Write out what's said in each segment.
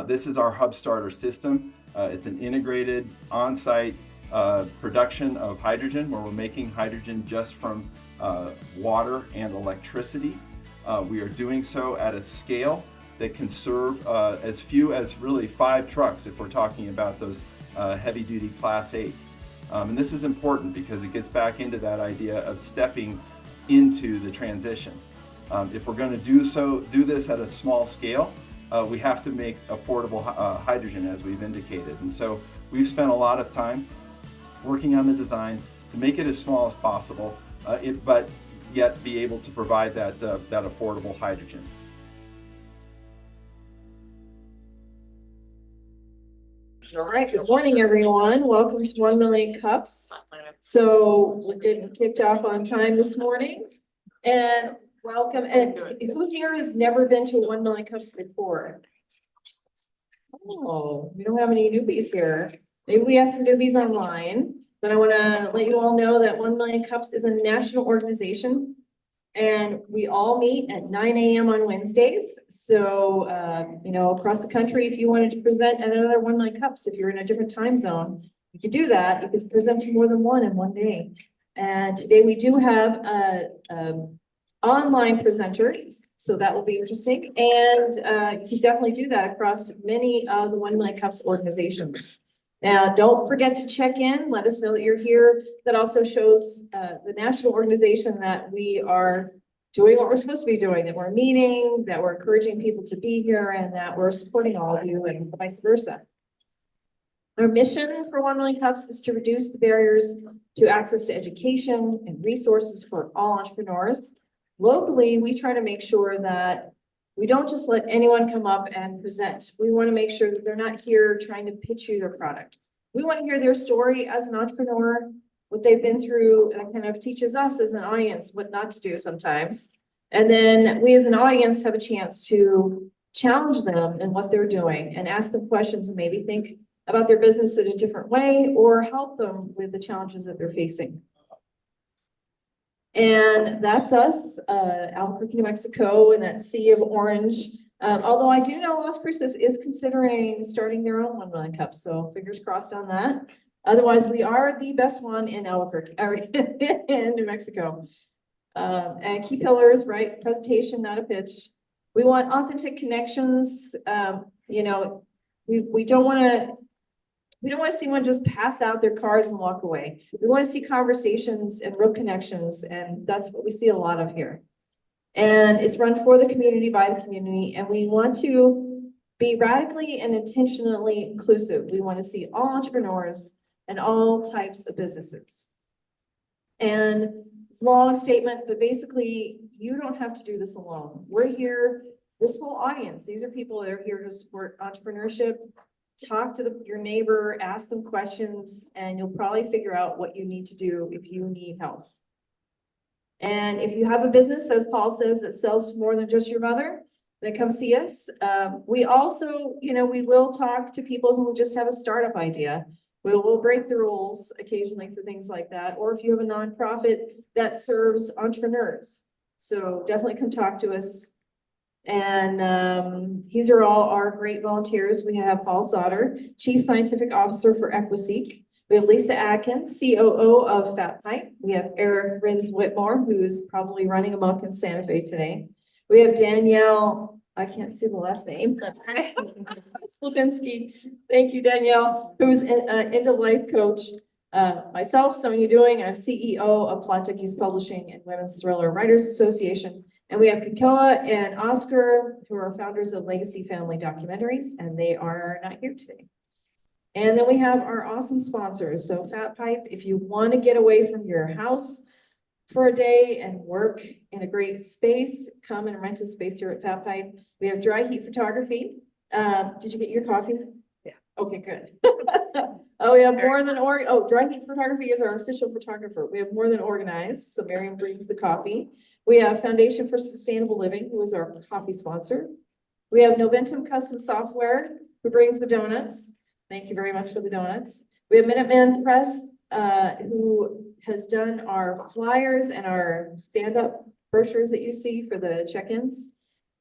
This is our hub starter system. It's an integrated on-site production of hydrogen, where we're making hydrogen just from water and electricity. We are doing so at a scale that can serve as few as really 5 trucks if we're talking about those heavy-duty Class 8. And this is important because it gets back into that idea of stepping into the transition. If we're going to do this at a small scale, we have to make affordable hydrogen, as we've indicated. And so we've spent a lot of time working on the design to make it as small as possible, but yet be able to provide that affordable hydrogen. All right, good morning, everyone. Welcome to 1 Million Cups. So we're getting kicked off on time this morning. And welcome. And who here has never been to 1 Million Cups before? Oh, we don't have any newbies here. Maybe we have some newbies online, but I want to let you all know that 1 Million Cups is a national organization. And we all meet at 9 a.m. on Wednesdays. So, across the country, if you wanted to present at another 1 Million Cups, if you're in a different time zone, you could do that. You could present to more than one in one day. And today we do have an online presenter, so that will be interesting. And you can definitely do that across many of the 1 Million Cups organizations. Now, don't forget to check in. Let us know that you're here. That also shows the national organization that we are doing what we're supposed to be doing, that we're meeting, that we're encouraging people to be here, and that we're supporting all of you and vice versa. Our mission for 1 Million Cups is to reduce the barriers to access to education and resources for all entrepreneurs. Locally, we try to make sure that we don't just let anyone come up and present. We want to make sure that they're not here trying to pitch you their product. We want to hear their story as an entrepreneur, what they've been through, and it kind of teaches us as an audience what not to do sometimes. And then we as an audience have a chance to challenge them in what they're doing and ask them questions and maybe think about their business in a different way or help them with the challenges that they're facing. And that's us, Albuquerque, New Mexico, and that sea of orange. Although I do know Las Cruces is considering starting their own 1 Million Cups, so fingers crossed on that. Otherwise, we are the best one in Albuquerque, or in New Mexico. And key pillars, right? Presentation, not a pitch. We want authentic connections. We don't want to. We don't want to see one just pass out their cards and walk away. We want to see conversations and real connections, and that's what we see a lot of here. And it's run for the community, by the community, and we want to be radically and intentionally inclusive. We want to see all entrepreneurs and all types of businesses. And it's a long statement, but basically, you don't have to do this alone. We're here, this whole audience, these are people that are here to support entrepreneurship. Talk to your neighbor, ask them questions, and you'll probably figure out what you need to do if you need help. And if you have a business, as Paul says, that sells to more than just your mother, then come see us. We also, we will talk to people who just have a startup idea. We'll break the rules occasionally for things like that. Or if you have a nonprofit that serves entrepreneurs. So definitely come talk to us. And these are all our great volunteers. We have Paul Sauter, Chief Scientific Officer for Equiseek. We have Lisa Atkins, COO of Fat Pipe. We have Eric Rins Whitmore, who is probably running amok in Santa Fe today. We have Danielle, I can't see the last name. Slupinski. Thank you, Danielle, who's an end-of-life coach. Myself, So You Doing, I'm CEO of Plot Duckies Publishing and Women's Thriller Writers Association. And we have Kikoa and Oscar, who are founders of Legacy Family Documentaries, and they are not here today. And then we have our awesome sponsors. So Fat Pipe, if you want to get away from your house for a day and work in a great space, come and rent a space here at Fat Pipe. We have Dry Heat Photography. Did you get your coffee? Yeah. Okay, good. Oh, we have more than Dry Heat Photography is our official photographer. We have more than organized. So Miriam brings the coffee. We have Foundation for Sustainable Living, who is our coffee sponsor. We have Noventum Custom Software, who brings the donuts. Thank you very much for the donuts. We have Minuteman Press, who has done our flyers and our stand-up brochures that you see for the check-ins.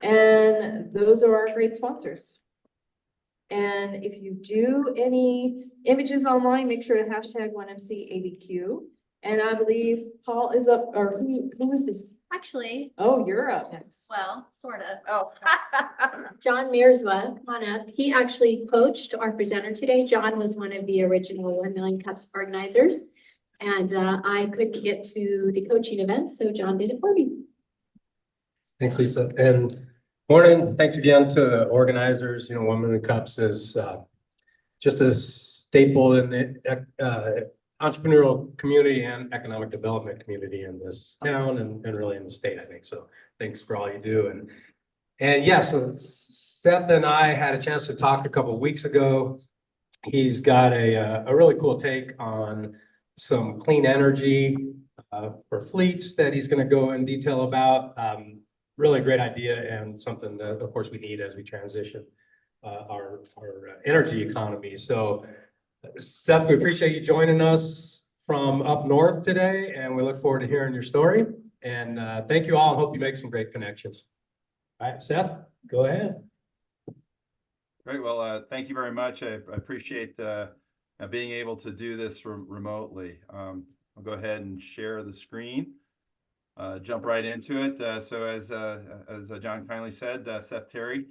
And those are our great sponsors. And if you do any images online, make sure to hashtag 1MCABQ. And I believe Paul is up, or who is this? Actually, Oh, you're up next. well, sort of. Oh. John Mearswa, come on up. He actually coached our presenter today. John was one of the original 1 Million Cups organizers. And I couldn't get to the coaching event, so John did it for me. Thanks, Lisa. And morning, thanks again to the organizers. 1 Million Cups is just a staple in the entrepreneurial community and economic development community in this town and really in the state, I think. So thanks for all you do. And yeah, so Seth and I had a chance to talk a couple of weeks ago. He's got a really cool take on some clean energy for fleets that he's going to go in detail about. Really great idea and something that, of course, we need as we transition our energy economy. So, Seth, we appreciate you joining us from up north today, and we look forward to hearing your story. And thank you all, and hope you make some great connections. All right, Seth, go ahead. Great. Well, thank you very much. I appreciate being able to do this remotely. I'll go ahead and share the screen. Jump right into it. So as John kindly said, Seth Terry,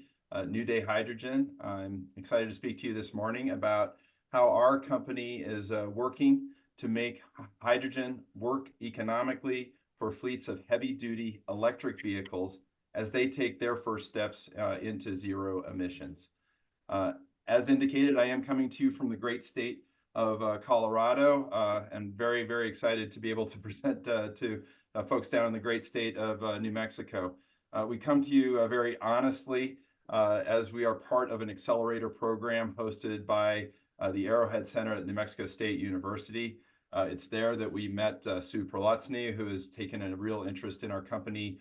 New Day Hydrogen. I'm excited to speak to you this morning about how our company is working to make hydrogen work economically for fleets of heavy-duty electric vehicles as they take their first steps into zero emissions. As indicated, I am coming to you from the great state of Colorado, and very, very excited to be able to present to folks down in the great state of New Mexico. We come to you very honestly as we are part of an accelerator program hosted by the Arrowhead Center at New Mexico State University. It's there that we met Sue Prolotsny, who has taken a real interest in our company,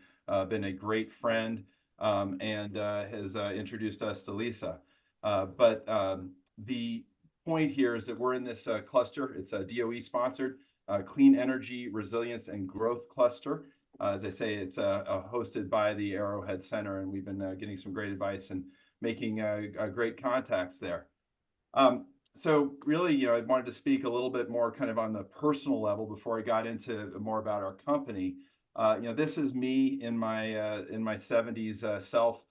been a great friend, and has introduced us to Lisa. But the point here is that we're in this cluster. It's a DOE sponsored Clean Energy Resilience and Growth Cluster. As I say, it's hosted by the Arrowhead Center, and we've been getting some great advice and making great contacts there. So really, I wanted to speak a little bit more kind of on the personal level before I got into more about our company. This is me in my 70s self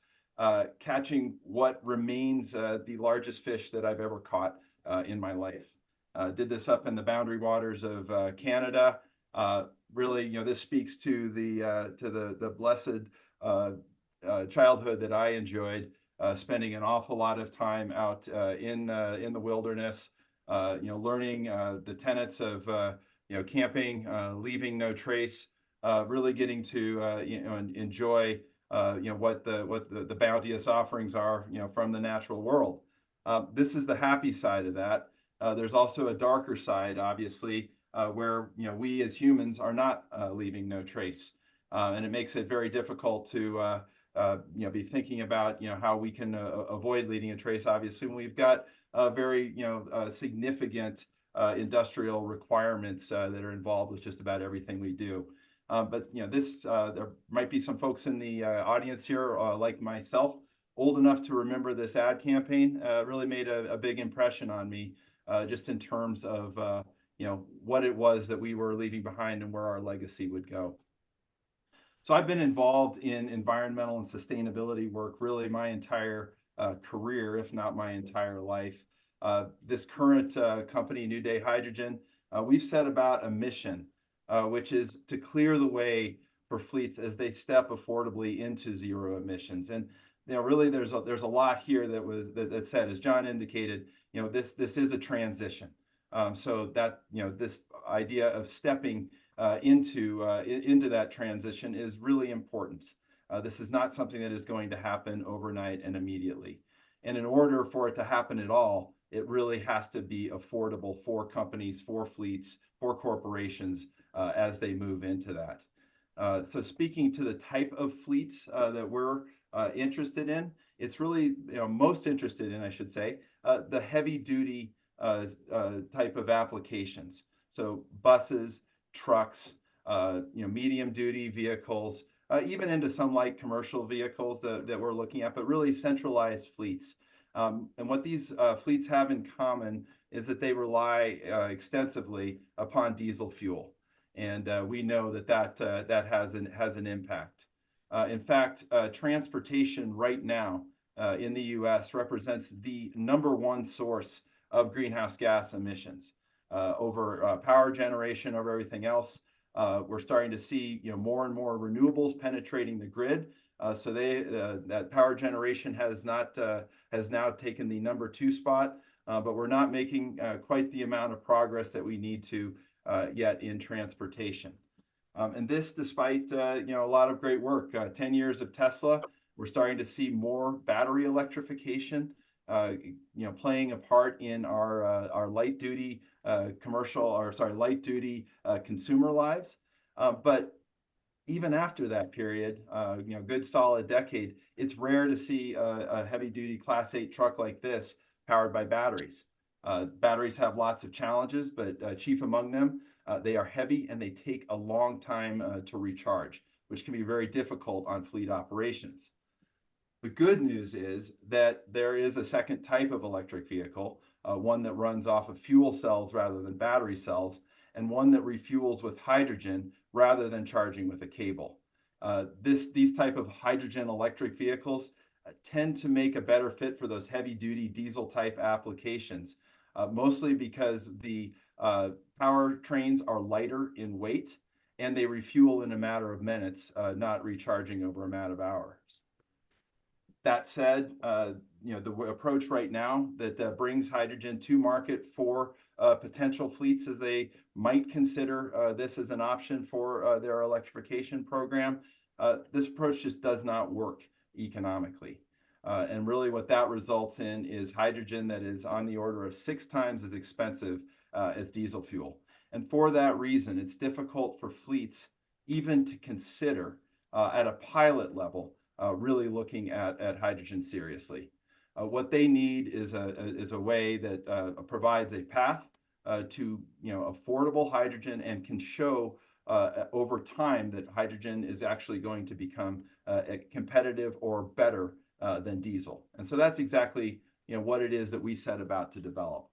catching what remains the largest fish that I've ever caught in my life. Did this up in the boundary waters of Canada. Really, this speaks to the blessed childhood that I enjoyed, spending an awful lot of time out in the wilderness, learning the tenets of camping, leaving no trace, really getting to enjoy what the bounteous offerings are from the natural world. This is the happy side of that. There's also a darker side, obviously, where we as humans are not leaving no trace, and it makes it very difficult to be thinking about how we can avoid leaving a trace. Obviously, when we've got very significant industrial requirements that are involved with just about everything we do. But there might be some folks in the audience here like myself, old enough to remember this ad campaign. Really made a big impression on me, just in terms of what it was that we were leaving behind and where our legacy would go. So I've been involved in environmental and sustainability work really my entire career, if not my entire life. This current company, New Day Hydrogen, we've set about a mission, which is to clear the way for fleets as they step affordably into zero emissions. And really, there's a lot here that said, as John indicated, this is a transition. So that this idea of stepping into that transition is really important. This is not something that is going to happen overnight and immediately. And in order for it to happen at all, it really has to be affordable for companies, for fleets, for corporations as they move into that. So speaking to the type of fleets that we're interested in, it's really most interested in, I should say, the heavy duty type of applications. So buses, trucks, medium duty vehicles, even into some light commercial vehicles that we're looking at, but really centralized fleets. And what these fleets have in common is that they rely extensively upon diesel fuel. And we know that that has an impact. In fact, transportation right now in the U.S. represents the #1 source of greenhouse gas emissions over power generation, over everything else. We're starting to see more and more renewables penetrating the grid. So that power generation has now taken the #2 spot, but we're not making quite the amount of progress that we need to yet in transportation. And this despite a lot of great work. 10 years of Tesla, we're starting to see more battery electrification playing a part in our light duty light duty consumer lives. But even after that period, good solid decade, it's rare to see a heavy duty Class 8 truck like this powered by batteries. Batteries have lots of challenges, but chief among them, they are heavy and they take a long time to recharge, which can be very difficult on fleet operations. The good news is that there is a second type of electric vehicle, one that runs off of fuel cells rather than battery cells, and one that refuels with hydrogen rather than charging with a cable. These type of hydrogen electric vehicles tend to make a better fit for those heavy duty diesel type applications, mostly because the powertrains are lighter in weight and they refuel in a matter of minutes, not recharging over a matter of hours. That said, the approach right now that brings hydrogen to market for potential fleets as they might consider this as an option for their electrification program, this approach just does not work economically. And really what that results in is hydrogen that is on the order of 6 times as expensive as diesel fuel. And for that reason, it's difficult for fleets even to consider at a pilot level really looking at hydrogen seriously. What they need is a way that provides a path to affordable hydrogen and can show over time that hydrogen is actually going to become competitive or better than diesel. And so that's exactly what it is that we set about to develop.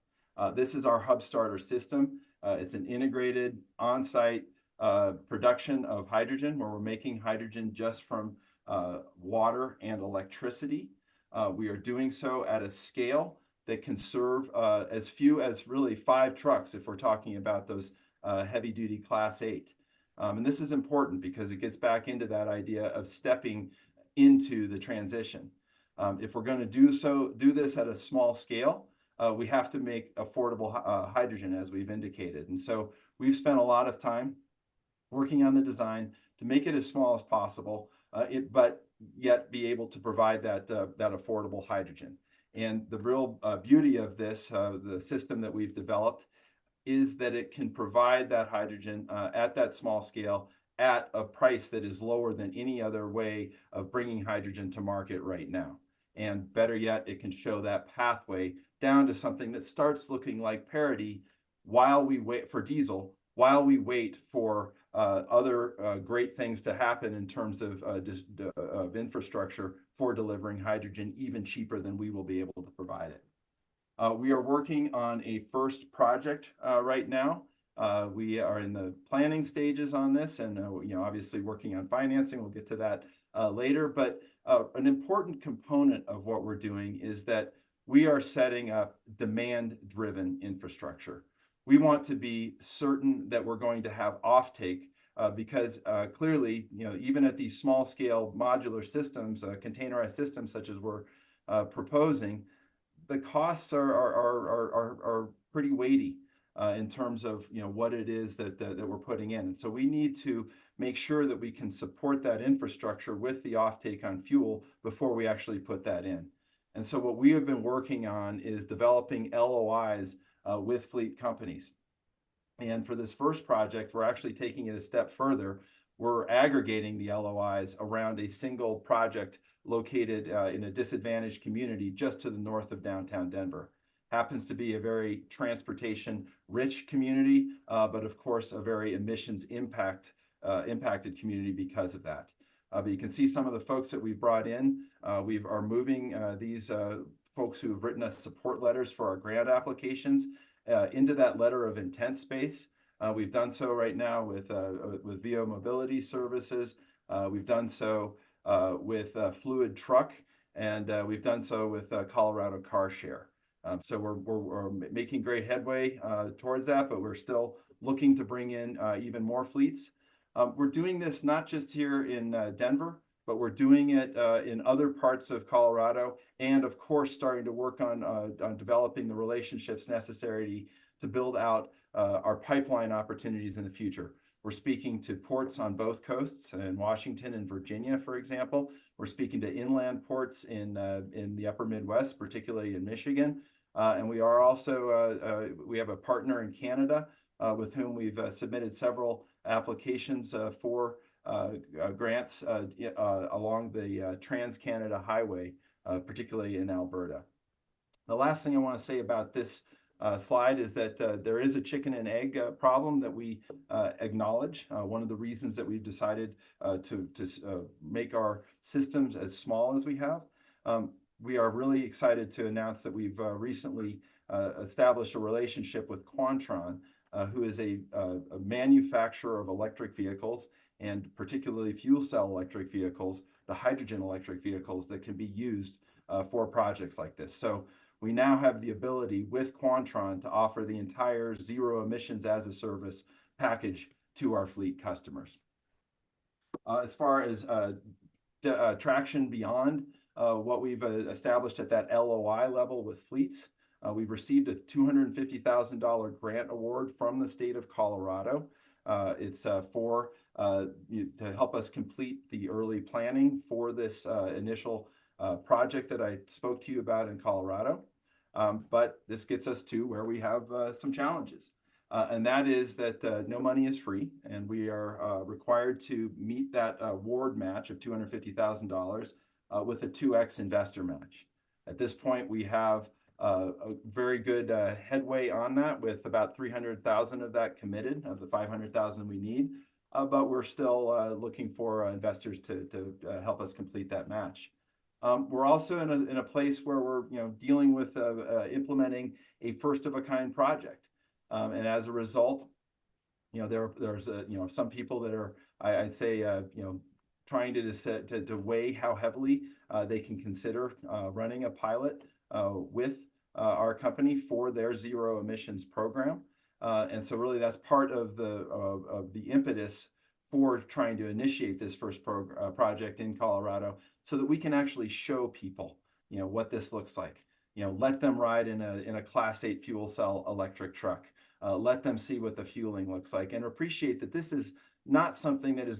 This is our hub starter system. It's an integrated on-site production of hydrogen where we're making hydrogen just from water and electricity. We are doing so at a scale that can serve as few as really 5 trucks if we're talking about those heavy duty Class 8. And this is important because it gets back into that idea of stepping into the transition. If we're going to do this at a small scale, we have to make affordable hydrogen as we've indicated. And so we've spent a lot of time working on the design to make it as small as possible, but yet be able to provide that affordable hydrogen. And the real beauty of this, the system that we've developed, is that it can provide that hydrogen at that small scale at a price that is lower than any other way of bringing hydrogen to market right now. And better yet, it can show that pathway down to something that starts looking like parity while we wait for diesel, while we wait for other great things to happen in terms of infrastructure for delivering hydrogen even cheaper than we will be able to provide it. We are working on a first project right now. We are in the planning stages on this and obviously working on financing. We'll get to that later. But an important component of what we're doing is that we are setting up demand-driven infrastructure. We want to be certain that we're going to have offtake because clearly, even at these small-scale modular systems, containerized systems such as we're proposing, the costs are pretty weighty in terms of what it is that we're putting in. And so we need to make sure that we can support that infrastructure with the offtake on fuel before we actually put that in. And so what we have been working on is developing LOIs with fleet companies. And for this first project, we're actually taking it a step further. We're aggregating the LOIs around a single project located in a disadvantaged community just to the north of downtown Denver. Happens to be a very transportation-rich community, but of course a very emissions impacted community because of that. But you can see some of the folks that we've brought in. We are moving these folks who have written us support letters for our grant applications into that letter of intent space. We've done so right now with VO Mobility Services. We've done so with Fluid Truck, and we've done so with Colorado Car Share. So we're making great headway towards that, but we're still looking to bring in even more fleets. We're doing this not just here in Denver, but we're doing it in other parts of Colorado, and of course, starting to work on developing the relationships necessary to build out our pipeline opportunities in the future. We're speaking to ports on both coasts, in Washington and Virginia, for example. We're speaking to inland ports in the upper Midwest, particularly in Michigan. And we are also, we have a partner in Canada with whom we've submitted several applications for grants along the Trans-Canada Highway, particularly in Alberta. The last thing I want to say about this slide is that there is a chicken and egg problem that we acknowledge. One of the reasons that we've decided to make our systems as small as we have. We are really excited to announce that we've recently established a relationship with Quantron, who is a manufacturer of electric vehicles, and particularly fuel cell electric vehicles, the hydrogen electric vehicles that can be used for projects like this. So we now have the ability with Quantron to offer the entire zero emissions as a service package to our fleet customers. As far as traction beyond what we've established at that LOI level with fleets, we've received a $250,000 grant award from the state of Colorado. It's for to help us complete the early planning for this initial project that I spoke to you about in Colorado. But this gets us to where we have some challenges. And that is that no money is free, and we are required to meet that award match of $250,000 with a 2x investor match. At this point, we have a very good headway on that, with about 300,000 of that committed of the 500,000 we need. But we're still looking for investors to help us complete that match. We're also in a place where we're dealing with implementing a first of a kind project, and as a result, there's some people that are I'd say trying to weigh how heavily they can consider running a pilot with our company for their zero emissions program, and so really that's part of the impetus for trying to initiate this first project in Colorado, so that we can actually show people what this looks like. Let them ride in a Class 8 fuel cell electric truck. Let them see what the fueling looks like, and appreciate that this is not something that is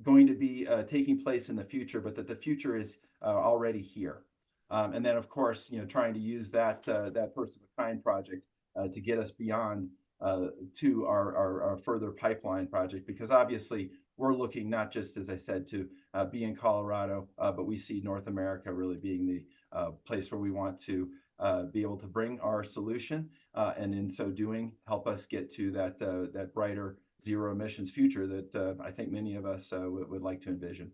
going to be taking place in the future, but that the future is already here. And then, of course, trying to use that first of a kind project to get us beyond to our further pipeline project, because obviously we're looking not just, as I said, to be in Colorado, but we see North America really being the place where we want to be able to bring our solution, and in so doing, help us get to that brighter zero emissions future that I think many of us would like to envision.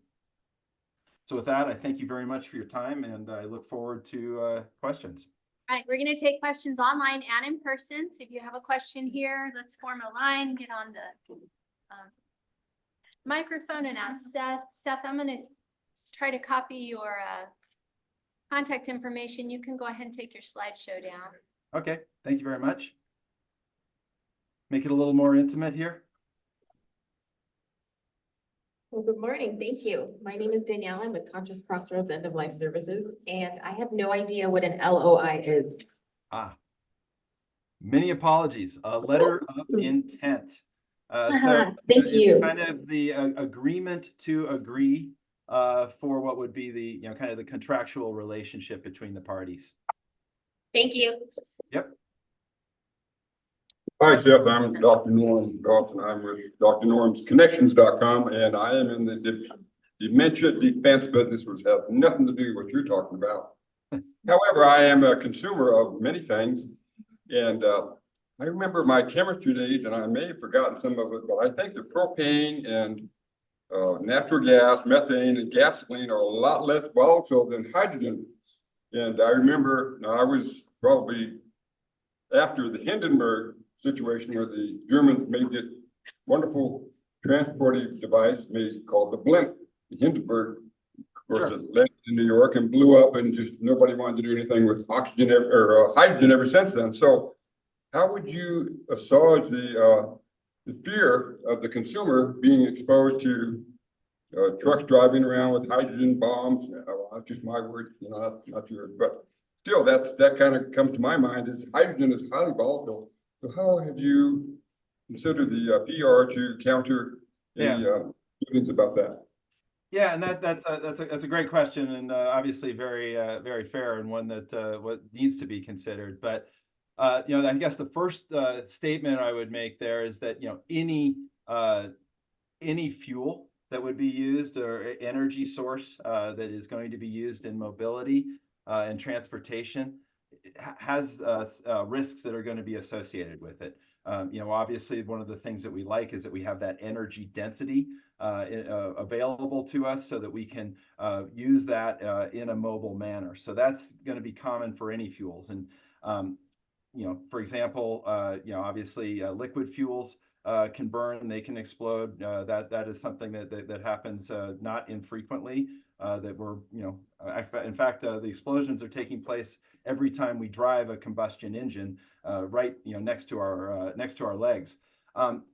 So with that, I thank you very much for your time, and I look forward to questions. All right, we're going to take questions online and in person. So if you have a question here, let's form a line, get on the microphone and ask Seth. Seth, I'm going to try to copy your contact information. You can go ahead and take your slideshow down. Okay, thank you very much. Make it a little more intimate here. Well, good morning. Thank you. My name is Danielle. I'm with Conscious Crossroads End of Life Services, and I have no idea what an LOI is. Many apologies. A letter of intent. So Thank you. Kind of the agreement to agree for what would be the kind of the contractual relationship between the parties. Thank you. Yep. Hi, Seth. I'm Dr. Norm Dalton. I'm with drnormsconnections.com, and I am in the dementia defense business, which has nothing to do with what you're talking about. However, I am a consumer of many things, and I remember my chemistry days, and I may have forgotten some of it, but I think the propane and natural gas, methane, and gasoline are a lot less volatile than hydrogen. And I remember, now I was probably after the Hindenburg situation where the Germans made this wonderful transporting device made called the blimp. The Hindenburg, of course, Sure. it landed in New York and blew up, and just nobody wanted to do anything with oxygen or hydrogen ever since then. So how would you assuage the fear of the consumer being exposed to trucks driving around with hydrogen bombs? Well, that's just my word, that's not yours, but still, that kind of comes to my mind is hydrogen is highly volatile. So how have you considered the PR to counter any feelings about that? Yeah, and that's a great question, and obviously very very fair, and one that what needs to be considered. But I guess the first statement I would make there is that any fuel that would be used or energy source that is going to be used in mobility and transportation has risks that are going to be associated with it. Obviously, one of the things that we like is that we have that energy density available to us so that we can use that in a mobile manner. So that's going to be common for any fuels. And, for example, obviously liquid fuels can burn, they can explode. That is something that happens not infrequently. That we're, in fact, the explosions are taking place every time we drive a combustion engine, right, next to our legs.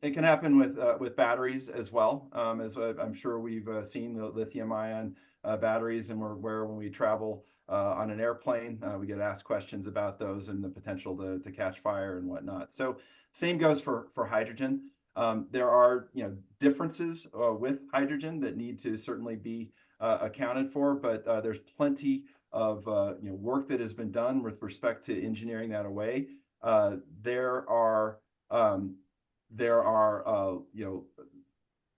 It can happen with batteries as well, as I'm sure we've seen the lithium-ion batteries, and when we travel on an airplane, we get asked questions about those and the potential to catch fire and whatnot. So same goes for hydrogen. There are differences with hydrogen that need to certainly be accounted for, but there's plenty of work that has been done with respect to engineering that away. There are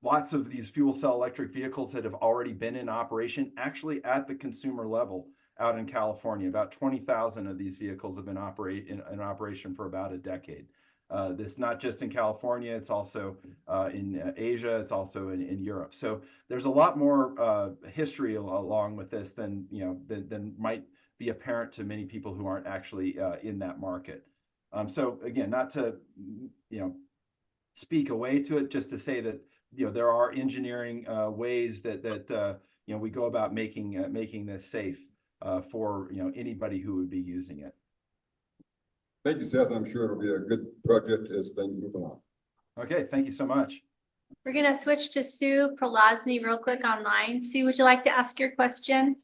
lots of these fuel cell electric vehicles that have already been in operation, actually at the consumer level out in California. About 20,000 of these vehicles have been in operation for about a decade. This not just in California, it's also in Asia, it's also in Europe. So there's a lot more history along with this than might be apparent to many people who aren't actually in that market. So again, not to speak away to it, just to say that there are engineering ways that we go about making this safe for anybody who would be using it. Thank you, Seth. I'm sure it'll be a good project as things move along. Okay, thank you so much. We're gonna switch to Sue Prolazny real quick online. Sue, would you like to ask your question?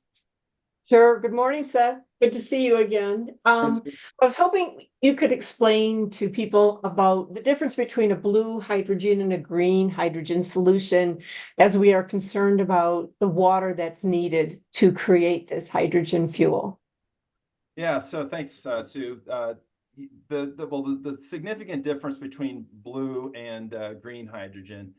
Sure. Good morning, Seth. Good to see you again. I was hoping you could explain to people about the difference between a blue hydrogen and a green hydrogen solution, as we are concerned about the water that's needed to create this hydrogen fuel. Yeah, so thanks, Sue. The significant difference between blue and green hydrogen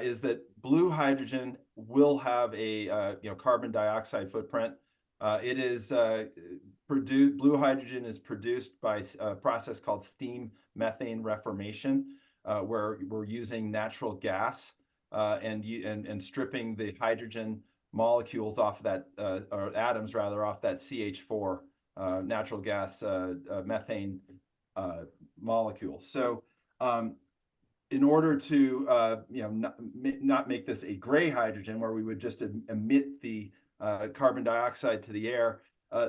is that blue hydrogen will have a carbon dioxide footprint. Blue hydrogen is produced by a process called steam methane reformation, where we're using natural gas and stripping the hydrogen molecules off that, or atoms rather, off that CH4 natural gas methane molecule. So in order to not make this a gray hydrogen where we would just emit the carbon dioxide to the air,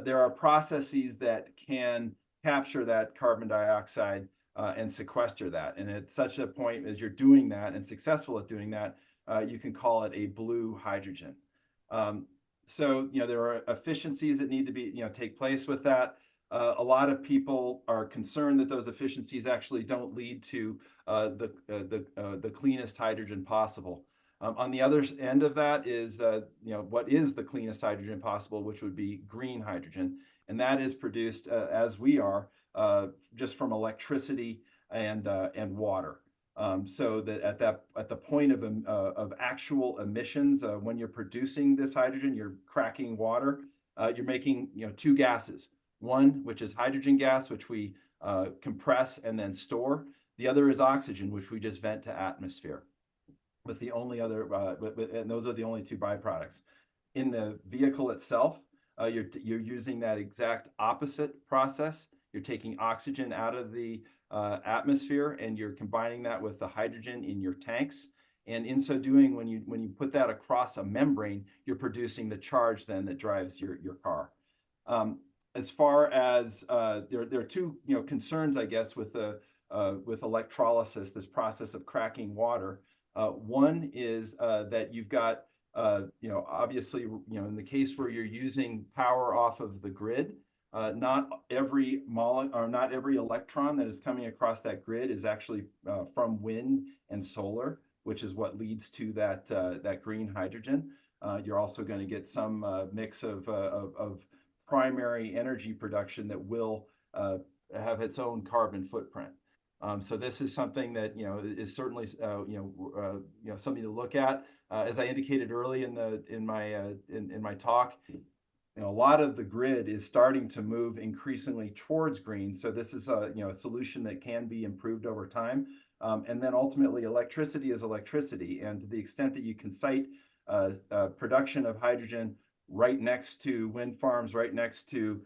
there are processes that can capture that carbon dioxide and sequester that. And at such a point as you're doing that and successful at doing that, you can call it a blue hydrogen. So there are efficiencies that need to be take place with that. A lot of people are concerned that those efficiencies actually don't lead to the cleanest hydrogen possible. On the other end of that is what is the cleanest hydrogen possible, which would be green hydrogen, and that is produced as we are just from electricity and water. So that at the point of actual emissions, when you're producing this hydrogen, you're cracking water. You're making two gases. One, which is hydrogen gas, which we compress and then store. The other is oxygen, which we just vent to atmosphere. With the only other, and those are the only two byproducts. In the vehicle itself, you're using that exact opposite process. You're taking oxygen out of the atmosphere and you're combining that with the hydrogen in your tanks. And in so doing, when you put that across a membrane, you're producing the charge then that drives your car. As far as there are two concerns, I guess, with electrolysis, this process of cracking water. One is that you've got obviously in the case where you're using power off of the grid, not every not every electron that is coming across that grid is actually from wind and solar, which is what leads to that green hydrogen. You're also going to get some mix of primary energy production that will have its own carbon footprint. So this is something that is certainly something to look at. As I indicated early in my talk, a lot of the grid is starting to move increasingly towards green. So this is a solution that can be improved over time. And then ultimately, electricity is electricity, and to the extent that you can site production of hydrogen right next to wind farms, right next to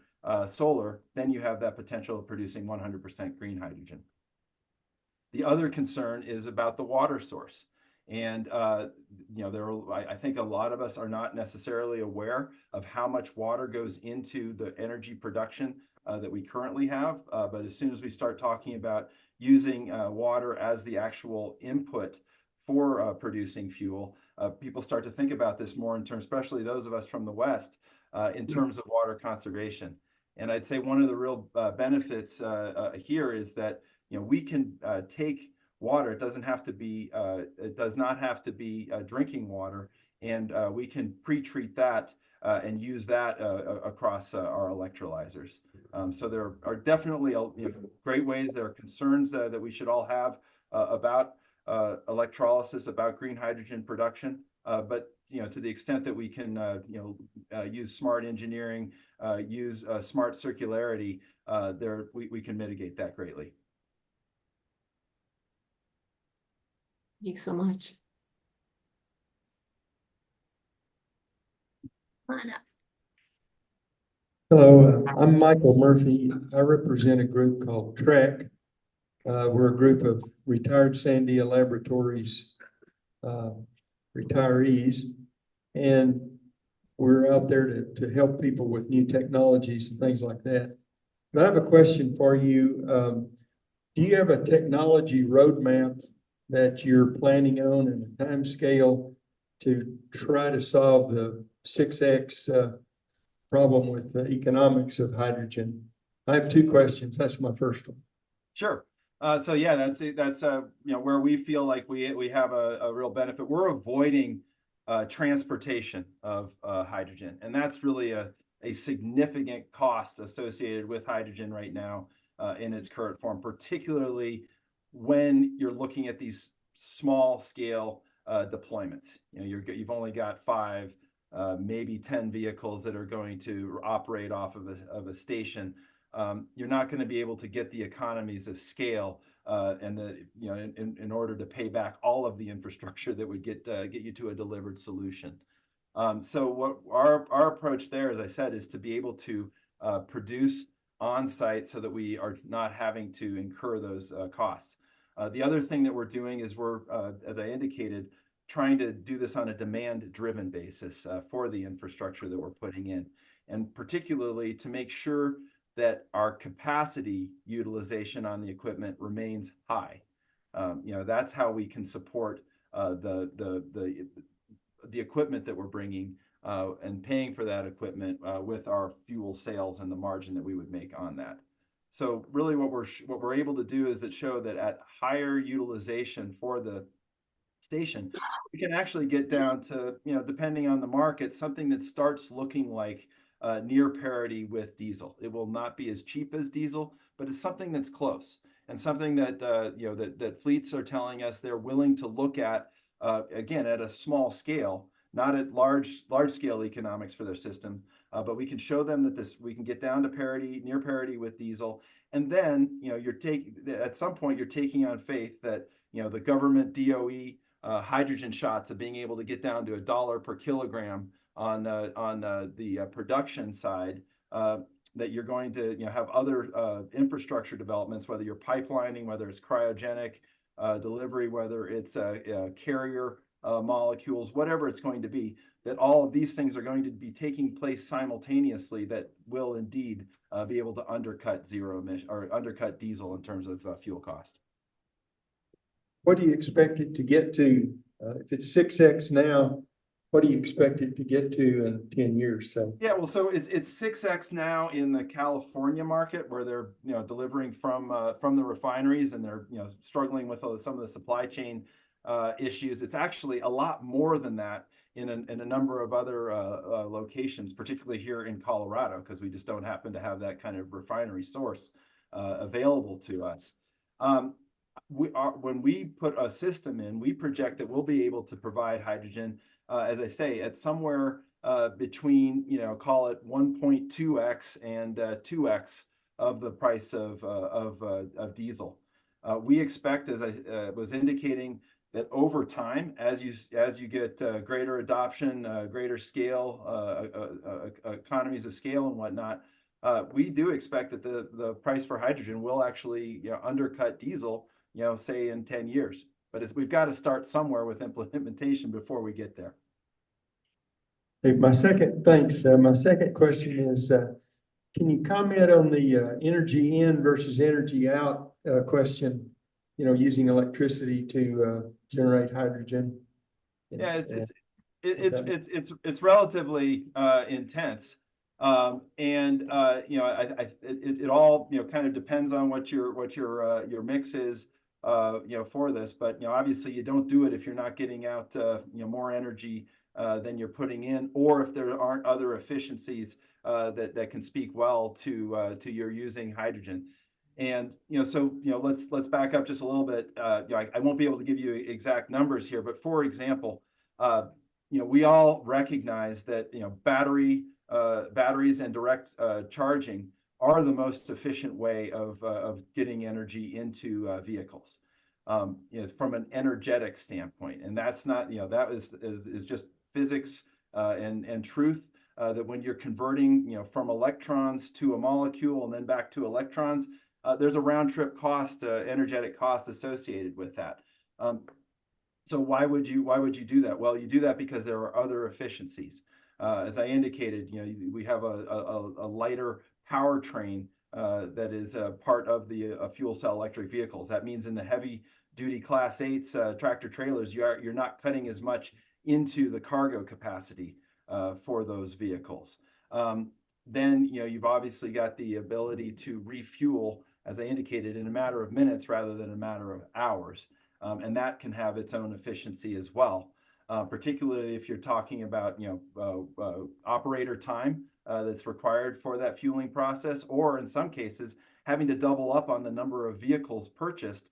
solar, then you have that potential of producing 100% green hydrogen. The other concern is about the water source. And I think a lot of us are not necessarily aware of how much water goes into the energy production that we currently have. But as soon as we start talking about using water as the actual input for producing fuel, people start to think about this more in terms, especially those of us from the West, in terms of water conservation. And I'd say one of the real benefits here is that we can take water. It does not have to be drinking water, and we can pre-treat that and use that across our electrolyzers. So there are definitely great ways. There are concerns that we should all have about electrolysis, about green hydrogen production. But to the extent that we can use smart engineering, use smart circularity, we can mitigate that greatly. Thanks so much. Come on up. Hello, I'm Michael Murphy. I represent a group called TREC. We're a group of retired Sandia Laboratories retirees, and we're out there to help people with new technologies and things like that. But I have a question for you. Do you have a technology roadmap that you're planning on and a time scale to try to solve the 6X problem with the economics of hydrogen? I have two questions. That's my first one. Sure. So yeah, that's where we feel like we have a real benefit. We're avoiding transportation of hydrogen, and that's really a significant cost associated with hydrogen right now in its current form, particularly when you're looking at these small scale deployments. You've only got 5, maybe 10 vehicles that are going to operate off of a station. You're not going to be able to get the economies of scale and in order to pay back all of the infrastructure that would get you to a delivered solution. So what our approach there, as I said, is to be able to produce on site so that we are not having to incur those costs. The other thing that we're doing is we're, as I indicated, trying to do this on a demand-driven basis for the infrastructure that we're putting in, and particularly to make sure that our capacity utilization on the equipment remains high. That's how we can support the equipment that we're bringing and paying for that equipment with our fuel sales and the margin that we would make on that. So really what we're able to do is show that at higher utilization for the station, we can actually get down to, depending on the market, something that starts looking like near parity with diesel. It will not be as cheap as diesel, but it's something that's close, and something that that fleets are telling us they're willing to look at, again, at a small scale, not at large scale economics for their system, but we can show them that we can get down to parity, near parity with diesel, and then at some point you're taking on faith that the government DOE hydrogen shots of being able to get down to $1 per kilogram on the production side, that you're going to have other infrastructure developments, whether you're pipelining, whether it's cryogenic delivery, whether it's carrier molecules, whatever it's going to be, that all of these things are going to be taking place simultaneously that will indeed be able to undercut zero emission or undercut diesel in terms of fuel cost. What do you expect it to get to? If it's 6x now, what do you expect it to get to in 10 years? So yeah, well, so it's 6x now in the California market, where they're delivering from the refineries, and they're struggling with some of the supply chain issues. It's actually a lot more than that in a number of other locations, particularly here in Colorado, because we just don't happen to have that kind of refinery source available to us. When we put a system in, we project that we'll be able to provide hydrogen, as I say, at somewhere between, call it 1.2x and 2x of the price of diesel. We expect, as I was indicating, that over time, as you get greater adoption, greater scale, economies of scale and whatnot, we do expect that the price for hydrogen will actually undercut diesel, say in 10 years. But we've got to start somewhere with implementation before we get there. hey, my second question is, can you comment on the energy in versus energy out question? Using electricity to generate hydrogen. Yeah, it's relatively intense, and it all kind of depends on what your mix is, for this. But obviously you don't do it if you're not getting out more energy than you're putting in, or if there aren't other efficiencies that can speak well to your using hydrogen. And so let's back up just a little bit. I won't be able to give you exact numbers here, but for example, we all recognize that batteries and direct charging are the most efficient way of getting energy into vehicles, from an energetic standpoint. And that's not that is just physics and truth. That when you're converting from electrons to a molecule and then back to electrons, there's a round trip cost, energetic cost associated with that. So why would you do that? Well, you do that because there are other efficiencies. As I indicated, we have a lighter powertrain that is part of the fuel cell electric vehicles. That means in the heavy duty Class 8s tractor trailers, you're not cutting as much into the cargo capacity for those vehicles. Then you've obviously got the ability to refuel, as I indicated, in a matter of minutes rather than a matter of hours. And that can have its own efficiency as well, particularly if you're talking about operator time that's required for that fueling process, or in some cases having to double up on the number of vehicles purchased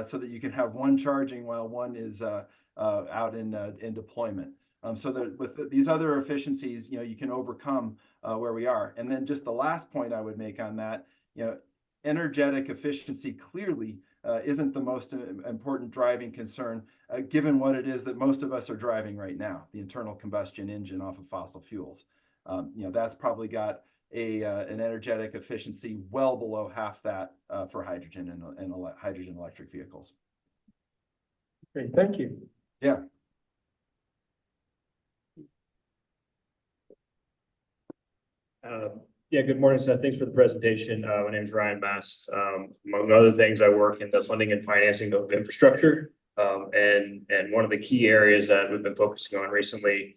so that you can have one charging while one is out in deployment. So that with these other efficiencies, you can overcome where we are. And then just the last point I would make on that, energetic efficiency clearly isn't the most important driving concern, given what it is that most of us are driving right now, the internal combustion engine off of fossil fuels. That's probably got an energetic efficiency well below half that for hydrogen and hydrogen electric vehicles. Great, thank you. Yeah. Yeah, good morning, Seth. Thanks for the presentation. My name is Ryan Mast. Among other things, I work in the funding and financing of infrastructure. And one of the key areas that we've been focusing on recently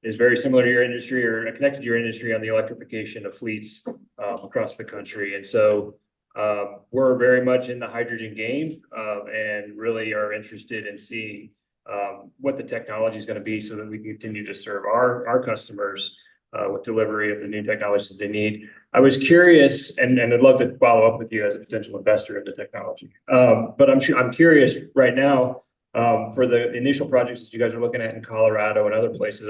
is very similar to your industry, or connected to your industry, on the electrification of fleets across the country. And so we're very much in the hydrogen game and really are interested in seeing what the technology is going to be so that we can continue to serve our customers with delivery of the new technologies they need. I was curious, and I'd love to follow up with you as a potential investor into technology. But I'm curious right now, for the initial projects that you guys are looking at in Colorado and other places,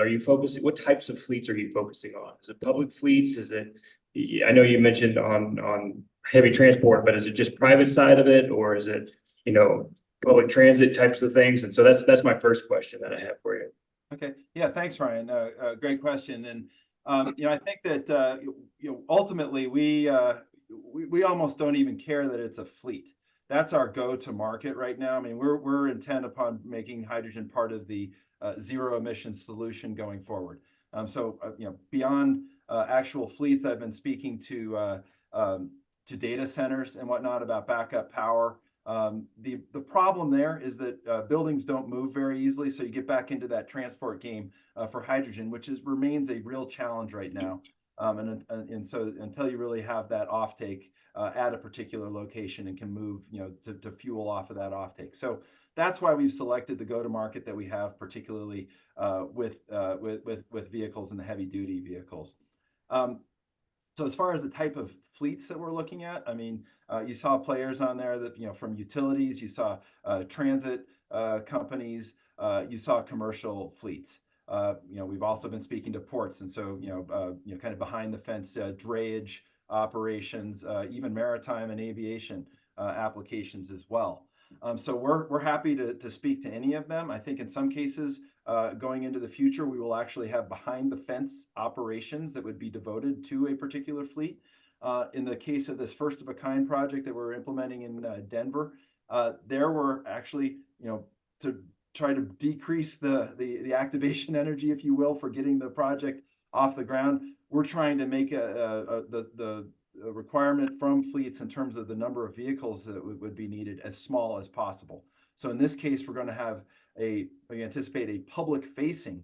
what types of fleets are you focusing on? Is it public fleets? I know you mentioned on heavy transport, but is it just private side of it, or is it, public transit types of things? And so that's my first question that I have for you. Okay, yeah, thanks, Ryan. Great question. And I think that ultimately we almost don't even care that it's a fleet. That's our go-to market right now. I mean, we're intent upon making hydrogen part of the zero emission solution going forward. So beyond actual fleets, I've been speaking to data centers and whatnot about backup power. The problem there is that buildings don't move very easily, so you get back into that transport game for hydrogen, which remains a real challenge right now. And so until you really have that offtake at a particular location and can move, to fuel off of that offtake. So that's why we've selected the go-to-market that we have, particularly with vehicles and the heavy-duty vehicles. So as far as the type of fleets that we're looking at, I mean, you saw players on there that, from utilities, you saw transit companies, you saw commercial fleets. We've also been speaking to ports, and so, kind of behind the fence drayage operations, even maritime and aviation applications as well. So we're happy to speak to any of them. I think in some cases, going into the future, we will actually have behind the fence operations that would be devoted to a particular fleet. In the case of this first of a kind project that we're implementing in Denver, there were actually, to try to decrease the activation energy, if you will, for getting the project off the ground, we're trying to make the requirement from fleets in terms of the number of vehicles that would be needed as small as possible. So in this case, we're going to have we anticipate a public facing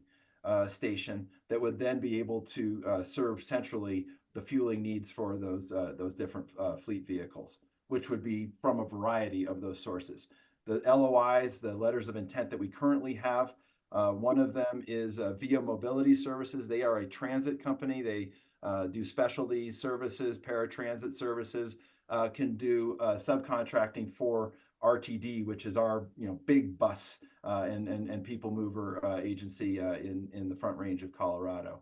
station that would then be able to serve centrally the fueling needs for those different fleet vehicles, which would be from a variety of those sources. The LOIs, the letters of intent that we currently have, one of them is Via Mobility Services. They are a transit company. They do specialty services, paratransit services, can do subcontracting for RTD, which is our big bus and people mover agency in the Front Range of Colorado.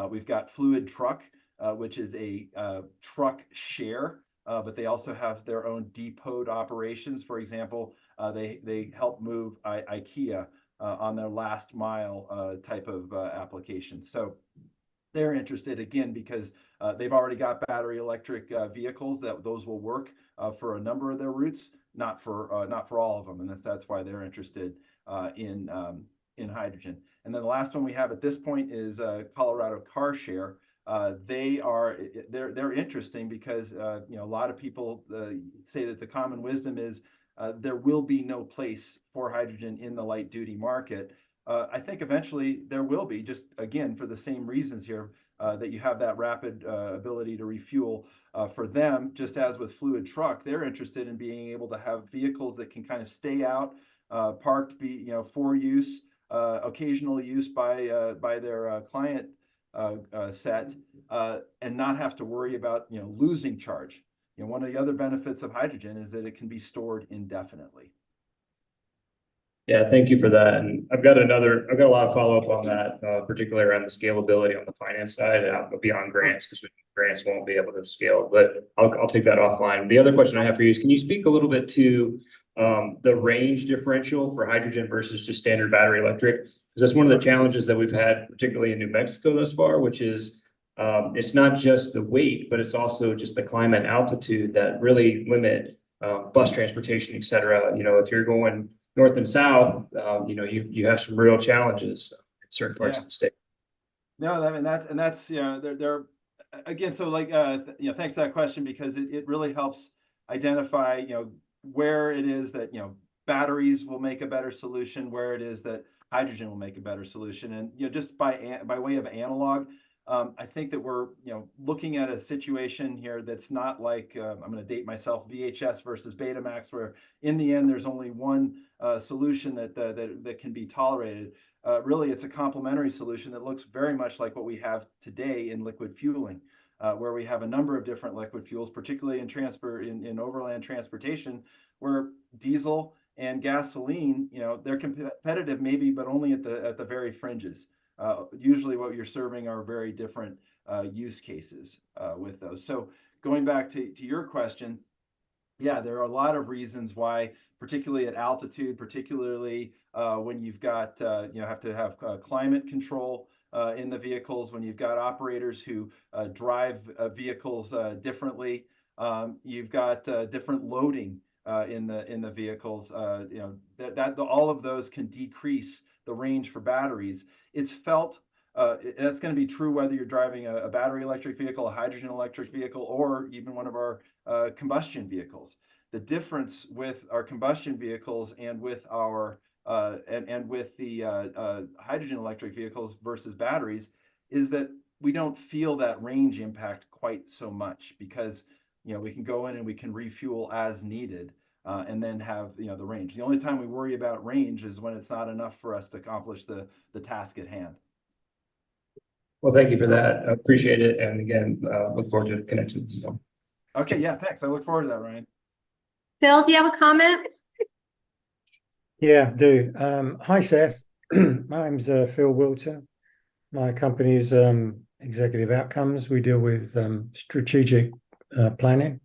We've got Fluid Truck, which is a truck share, but they also have their own depot operations. For example, they help move IKEA on their last mile type of application. So they're interested again because they've already got battery electric vehicles that those will work for a number of their routes, not for all of them, and that's why they're interested in hydrogen. And then the last one we have at this point is Colorado Car Share. They're interesting because a lot of people say that the common wisdom is there will be no place for hydrogen in the light duty market. I think eventually there will be, just again, for the same reasons here, that you have that rapid ability to refuel. For them, just as with Fluid Truck, they're interested in being able to have vehicles that can kind of stay out, parked, for use, occasional use by their client set, and not have to worry about losing charge. One of the other benefits of hydrogen is that it can be stored indefinitely. Yeah, thank you for that. And I've got a lot of follow-up on that, particularly around the scalability on the finance side, beyond grants, because grants won't be able to scale, but I'll take that offline. The other question I have for you is, can you speak a little bit to the range differential for hydrogen versus just standard battery electric? Because that's one of the challenges that we've had, particularly in New Mexico thus far, which is it's not just the weight, but it's also just the climate and altitude that really limit bus transportation, et cetera. If you're going north and south, you have some real challenges in certain parts of the state. No, I mean that's they're again, so like thanks for that question, because it really helps identify where it is that batteries will make a better solution, where it is that hydrogen will make a better solution. And just by way of analog, I think that we're looking at a situation here that's not like I'm going to date myself, VHS versus Betamax, where in the end there's only one solution that can be tolerated. Really, it's a complementary solution that looks very much like what we have today in liquid fueling, where we have a number of different liquid fuels, particularly in overland transportation, where diesel and gasoline, they're competitive maybe, but only at the very fringes. Usually what you're serving are very different use cases with those. So going back to your question, yeah, there are a lot of reasons why, particularly at altitude, particularly when you've got, have to have climate control in the vehicles, when you've got operators who drive vehicles differently. You've got different loading in the vehicles. All of those can decrease the range for batteries. It's felt that's going to be true whether you're driving a battery electric vehicle, a hydrogen electric vehicle, or even one of our combustion vehicles. The difference with our combustion vehicles and with our and with the hydrogen electric vehicles versus batteries is that we don't feel that range impact quite so much, because we can go in and we can refuel as needed and then have the range. The only time we worry about range is when it's not enough for us to accomplish the task at hand. Well, thank you for that. I appreciate it. And again, look forward to the connections. So. Okay, yeah, thanks. I look forward to that, Ryan. Phil, do you have a comment? Yeah, I do. Hi, Seth. My name's Phil Wilter. My company is Executive Outcomes. We deal with strategic planning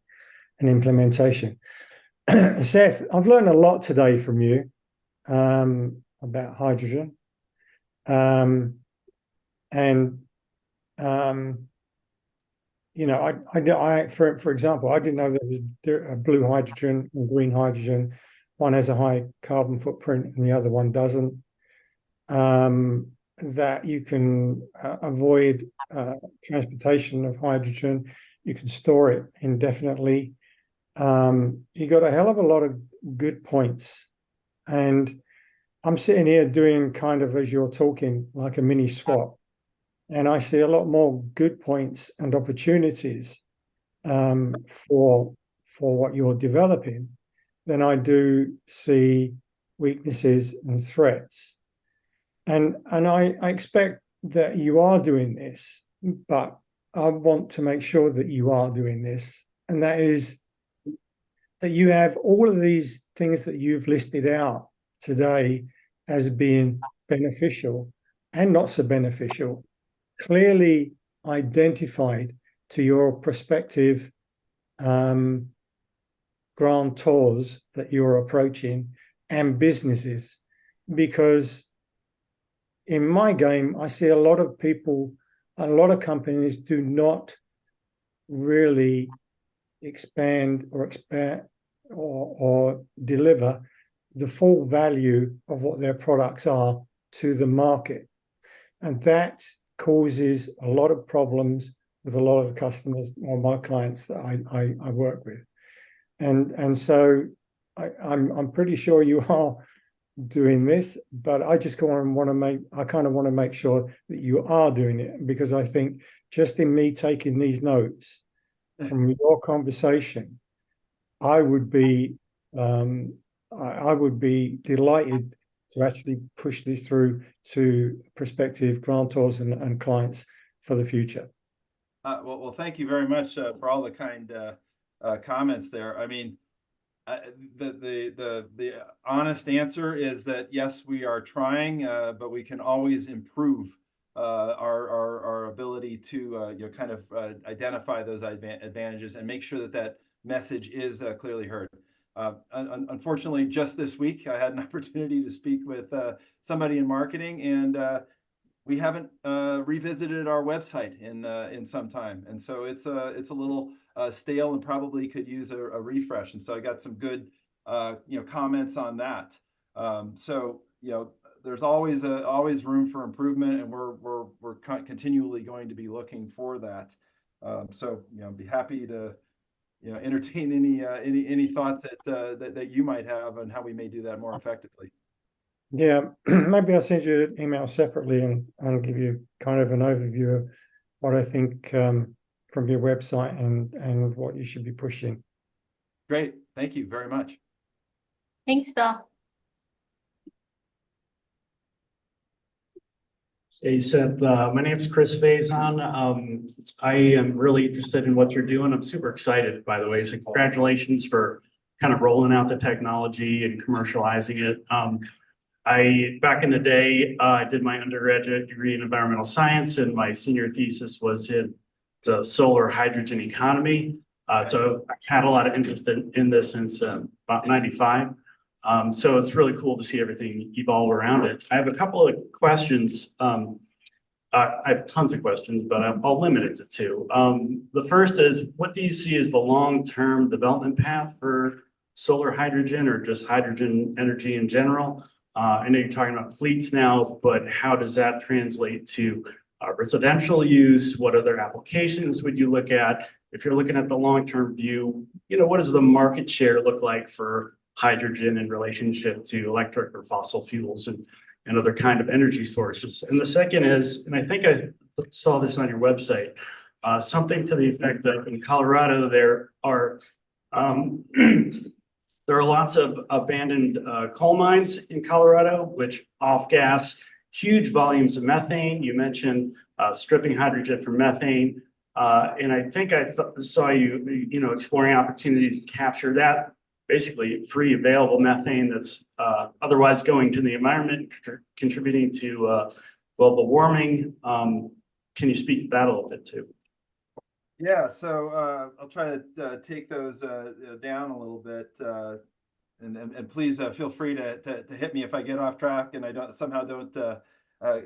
and implementation. Seth, I've learned a lot today from you about hydrogen. For example, I didn't know there was a blue hydrogen and green hydrogen. One has a high carbon footprint and the other one doesn't. That you can avoid transportation of hydrogen. You can store it indefinitely. You got a hell of a lot of good points. And I'm sitting here doing kind of, as you're talking, like a mini SWOT. And I see a lot more good points and opportunities for what you're developing than I do see weaknesses and threats. And I expect that you are doing this, but I want to make sure that you are doing this. And that is that you have all of these things that you've listed out today as being beneficial and not so beneficial, clearly identified to your prospective grantors that you're approaching and businesses. Because in my game, I see a lot of people, a lot of companies do not really expand or deliver the full value of what their products are to the market. And that causes a lot of problems with a lot of the customers or my clients that I work with. And so I'm pretty sure you are doing this, but I just kind of want to make sure that you are doing it, because I think just in me taking these notes from your conversation, I would be delighted to actually push this through to prospective grantors and clients for the future. Well, thank you very much for all the kind comments there. I mean, the honest answer is that yes, we are trying, but we can always improve our ability to kind of identify those advantages and make sure that message is clearly heard. Unfortunately, just this week, I had an opportunity to speak with somebody in marketing, and we haven't revisited our website in some time, and so it's a little stale and probably could use a refresh. And so I got some good comments on that. So there's always room for improvement, and we're continually going to be looking for that. So be happy to entertain any thoughts that you might have on how we may do that more effectively. Yeah, maybe I'll send you an email separately and give you kind of an overview of what I think from your website and what you should be pushing. Great. Thank you very much. Thanks, Phil. Hey, Seth, my name's Chris Faison. I am really interested in what you're doing. I'm super excited, by the way. So congratulations for kind of rolling out the technology and commercializing it. Back in the day, I did my undergraduate degree in environmental science, and my senior thesis was in the solar hydrogen economy. So I had a lot of interest in this since about 95. So it's really cool to see everything evolve around it. I have a couple of questions. I have tons of questions, but I'll limit it to two. The first is, what do you see as the long-term development path for solar hydrogen or just hydrogen energy in general? I know you're talking about fleets now, but how does that translate to residential use? What other applications would you look at? If you're looking at the long-term view, what does the market share look like for hydrogen in relationship to electric or fossil fuels and other kind of energy sources? And the second is, and I think I saw this on your website, something to the effect that in Colorado, there are lots of abandoned coal mines in Colorado, which off-gas huge volumes of methane. You mentioned stripping hydrogen from methane. And I think I saw you, exploring opportunities to capture that basically free available methane that's otherwise going to the environment, contributing to global warming. Can you speak to that a little bit too? Yeah, so I'll try to take those down a little bit, and please feel free to hit me if I get off track and I don't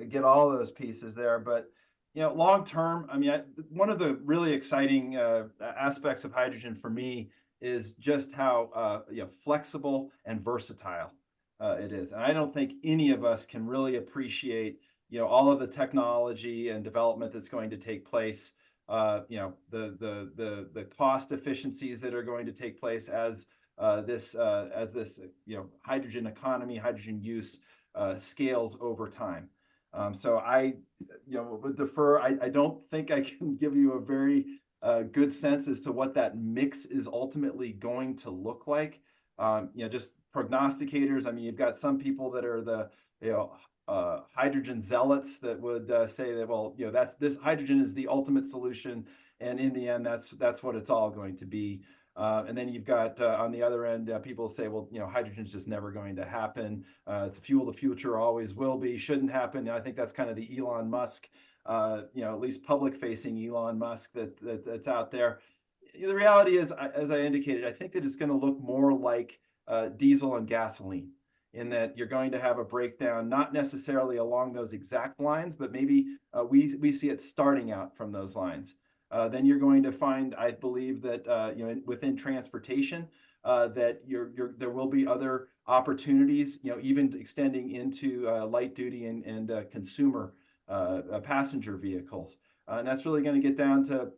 get all those pieces there. But long term, I mean, one of the really exciting aspects of hydrogen for me is just how flexible and versatile it is, and I don't think any of us can really appreciate all of the technology and development that's going to take place. The cost efficiencies that are going to take place as this hydrogen economy, hydrogen use scales over time. So I would defer. I don't think I can give you a very good sense as to what that mix is ultimately going to look like. Just prognosticators. I mean, you've got some people that are the hydrogen zealots that would say that, well, this hydrogen is the ultimate solution, and in the end, that's what it's all going to be. And then you've got on the other end, people say, well, hydrogen is just never going to happen. It's a fuel of the future, always will be, shouldn't happen. And I think that's kind of the Elon Musk, at least public-facing Elon Musk that's out there. The reality is, as I indicated, I think that it's going to look more like diesel and gasoline, in that you're going to have a breakdown, not necessarily along those exact lines, but maybe we see it starting out from those lines. Then you're going to find, I believe, that within transportation, that there will be other opportunities, even extending into light duty and consumer passenger vehicles. And that's really going to get down to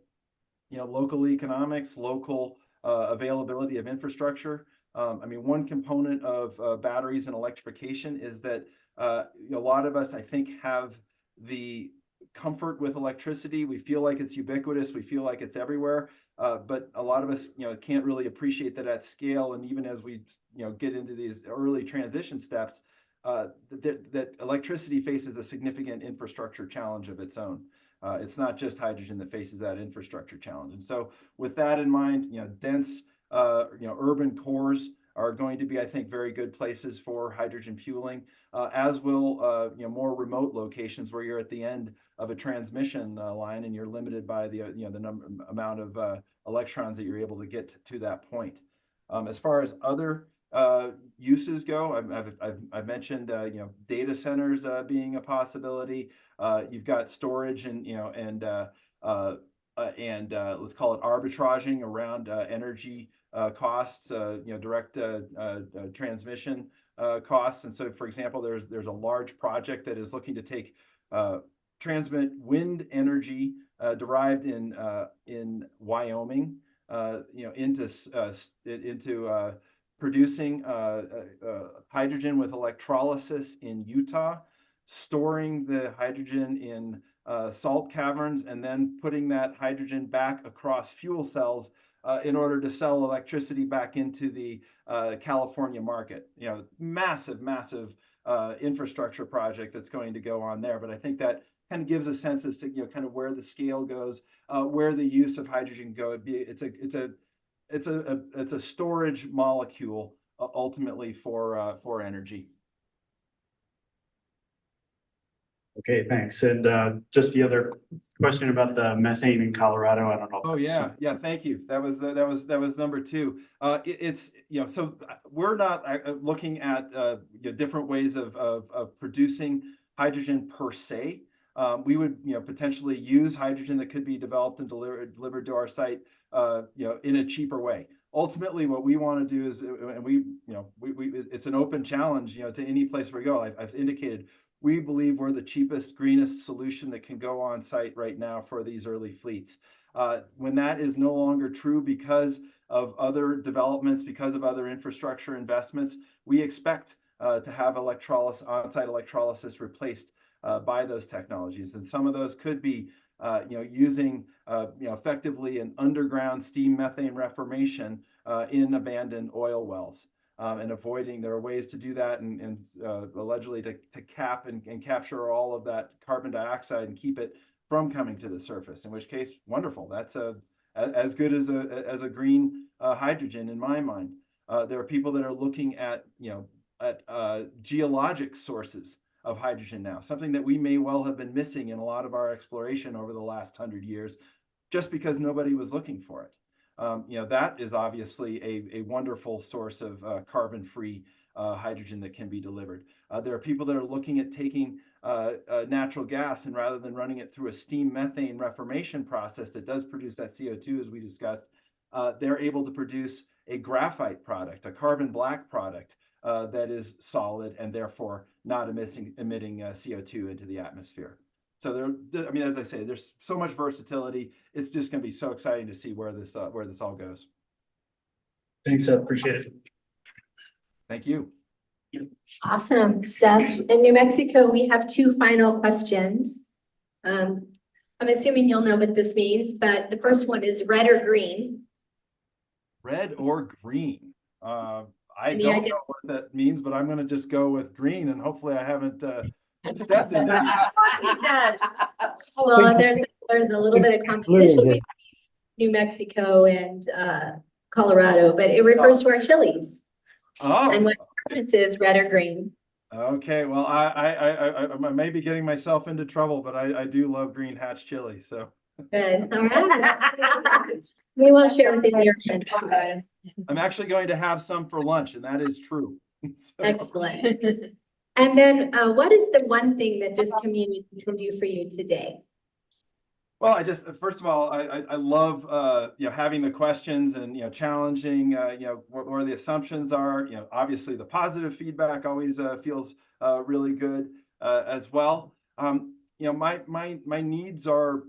local economics, local availability of infrastructure. I mean, one component of batteries and electrification is that a lot of us, I think, have the comfort with electricity. We feel like it's ubiquitous. We feel like it's everywhere. But a lot of us, can't really appreciate that at scale. And even as we, get into these early transition steps, that electricity faces a significant infrastructure challenge of its own. It's not just hydrogen that faces that infrastructure challenge. And so with that in mind, dense, urban cores are going to be, I think, very good places for hydrogen fueling, as will, more remote locations where you're at the end of a transmission line and you're limited by the amount of electrons that you're able to get to that point. As far as other uses go, I've mentioned data centers being a possibility. You've got storage and let's call it arbitraging around energy costs, direct transmission costs. And so, for example, there's a large project that is looking to take transmit wind energy derived in Wyoming, into producing hydrogen with electrolysis in Utah, storing the hydrogen in salt caverns, and then putting that hydrogen back across fuel cells in order to sell electricity back into the California market. Massive infrastructure project that's going to go on there. But I think that kind of gives a sense as to kind of where the scale goes, where the use of hydrogen go. It's a storage molecule ultimately for energy. Okay, thanks. And just the other question about the methane in Colorado, I don't know. Oh, yeah, yeah, thank you. That was number two. It's, so we're not looking at different ways of producing hydrogen per se. We would, potentially use hydrogen that could be developed and delivered to our site, in a cheaper way. Ultimately, what we want to do is, and it's an open challenge, to any place we go. I've indicated, we believe we're the cheapest, greenest solution that can go on site right now for these early fleets. When that is no longer true because of other developments, because of other infrastructure investments, we expect to have on-site electrolysis replaced by those technologies. And some of those could be, using, effectively an underground steam methane reformation in abandoned oil wells. And avoiding, there are ways to do that and allegedly to cap and capture all of that carbon dioxide and keep it from coming to the surface, in which case, wonderful. That's as good as a green hydrogen in my mind. There are people that are looking at, geologic sources of hydrogen now, something that we may well have been missing in a lot of our exploration over the last 100 years, just because nobody was looking for it. That is obviously a wonderful source of carbon-free hydrogen that can be delivered. There are people that are looking at taking natural gas, and rather than running it through a steam methane reformation process that does produce that CO2, as we discussed, they're able to produce a graphite product, a carbon black product that is solid and therefore not emitting CO2 into the atmosphere. So as I say, there's so much versatility. It's just going to be so exciting to see where this all goes. Thanks, Seth. Appreciate it. Thank you. Awesome, Seth. In New Mexico, we have two final questions. I'm assuming you'll know what this means, but the first one is red or green? Red or green? I Any don't idea? know what that means, but I'm going to just go with green, and hopefully I haven't stepped in it. Well, there's a little bit of competition between New Mexico and Colorado, but it refers to our chilies. Oh. And what difference is red or green? Okay, well, I may be getting myself into trouble, but I do love green hatch chili, so. Good, all right. We won't share with you your I'm actually going to have some for lunch, and that is true. So. Excellent. And then what is the one thing that this community can do for you today? Well, first of all, I love, having the questions and, challenging, where the assumptions are. Obviously the positive feedback always feels really good as well. My needs are,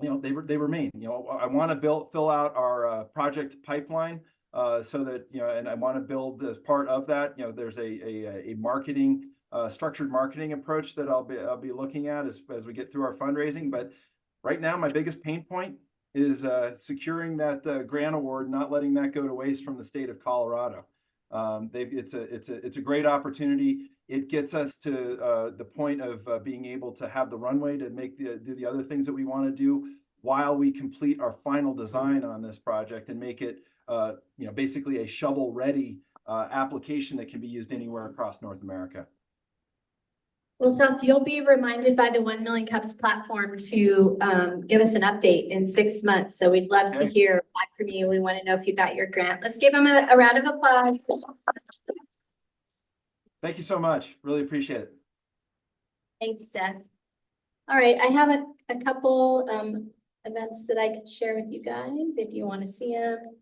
they remain. I want to fill out our project pipeline so that, and I want to build as part of that. There's a marketing, structured marketing approach that I'll be looking at as we get through our fundraising. But right now, my biggest pain point is securing that grant award, not letting that go to waste from the state of Colorado. It's a great opportunity. It gets us to the point of being able to have the runway to do the other things that we want to do while we complete our final design on this project and make it basically a shovel-ready application that can be used anywhere across North America. Well, Seth, you'll be reminded by the 1 Million Cups platform to give us an update in 6 months. So we'd love to hear back from you. We want to know if you got your grant. Let's give him a round of applause. Thank you so much. Really appreciate it. Thanks, Seth. All right, I have a couple events that I could share with you guys if you want to see them.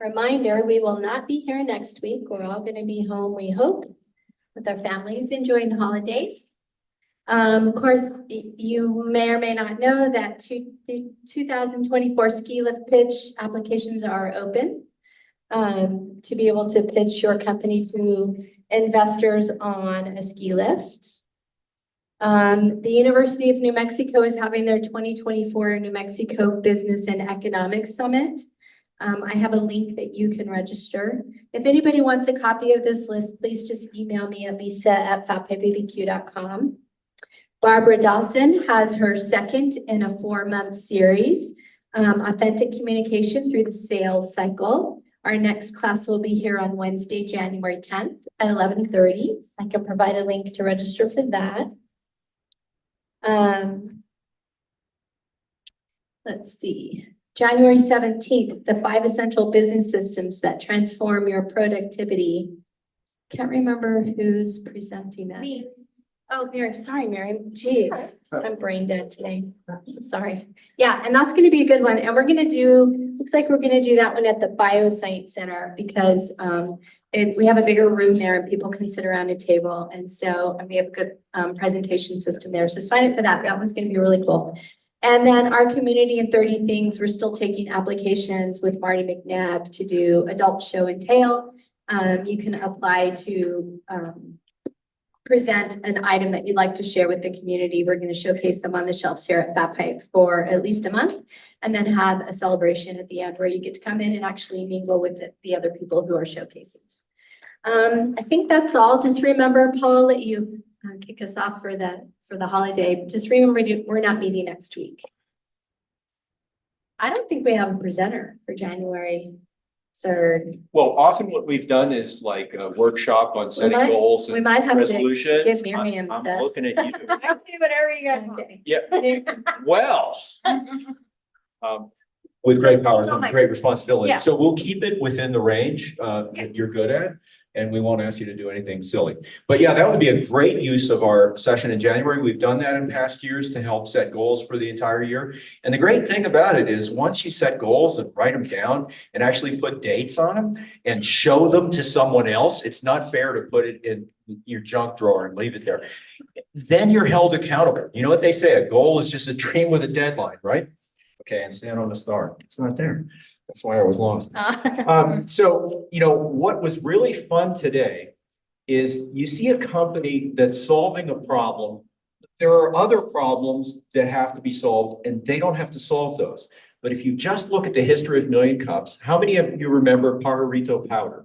Reminder, we will not be here next week. We're all going to be home, we hope, with our families enjoying the holidays. Of course, you may or may not know that the 2024 ski lift pitch applications are open to be able to pitch your company to investors on a ski lift. The University of New Mexico is having their 2024 New Mexico Business and Economics Summit. I have a link that you can register. If anybody wants a copy of this list, please just email me at lisa@fatpetbbq.com. Barbara Dawson has her second in a 4-month series, Authentic Communication Through the Sales Cycle. Our next class will be here on Wednesday, January 10th at 11:30. I can provide a link to register for that. Let's see, January 17th, the 5 essential business systems that transform your productivity. Can't remember who's presenting that. Me. Oh, Mary, sorry, Mary. Jeez, I'm brain dead today. Sorry. Yeah, and that's gonna be a good one. And we're gonna do, looks like we're gonna do that one at the Bioscience Center because we have a bigger room there and people can sit around a table. And so, and we have a good presentation system there. So sign up for that. That one's gonna be really cool. And then our community in 30 things, we're still taking applications with Marty McNabb to do adult show and tell. You can apply to present an item that you'd like to share with the community. We're going to showcase them on the shelves here at Fat Pipe for at least a month, and then have a celebration at the end where you get to come in and actually mingle with the other people who are showcasing. I think that's all. Just remember, Paul, that you kick us off for the holiday. Just remember, we're not meeting next week. I don't think we have a presenter for January 3rd. Well, often what we've done is like a workshop on setting goals We and might have to resolutions. give Miriam I'm the. looking at you. I'll do whatever you guys want. Okay. Yeah, well. With great power and great responsibility. Yeah. So we'll keep it within the range that you're good at. And we won't ask you to do anything silly. But yeah, that would be a great use of our session in January. We've done that in past years to help set goals for the entire year. And the great thing about it is once you set goals and write them down and actually put dates on them and show them to someone else, it's not fair to put it in your junk drawer and leave it there. Then you're held accountable. You know what they say? A goal is just a dream with a deadline, right? Okay, and stand on the star. It's not there. That's why I was lost. So, you know, what was really fun today is you see a company that's solving a problem. There are other problems that have to be solved and they don't have to solve those. But if you just look at the history of Million Cups, how many of you remember Pajarito powder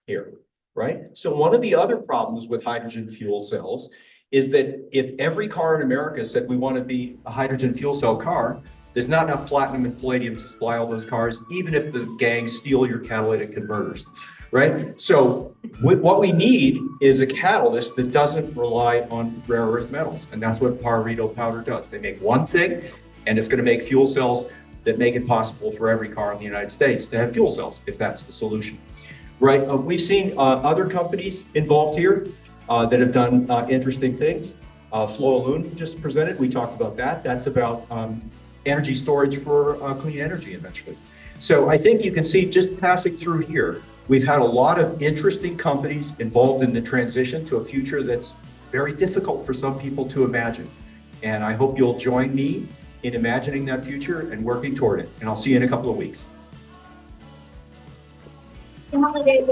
here, right? So one of the other problems with hydrogen fuel cells is that if every car in America said we want to be a hydrogen fuel cell car, there's not enough platinum and palladium to supply all those cars, even if the gangs steal your catalytic converters, right? So what we need is a catalyst that doesn't rely on rare earth metals. And that's what Pajarito powder does. They make one thing, and it's going to make fuel cells that make it possible for every car in the United States to have fuel cells, if that's the solution, right? We've seen other companies involved here that have done interesting things. Floaloon just presented. We talked about that. That's about energy storage for clean energy eventually. So I think you can see just passing through here, we've had a lot of interesting companies involved in the transition to a future that's very difficult for some people to imagine. And I hope you'll join me in imagining that future and working toward it. And I'll see you in a couple of weeks. Holiday,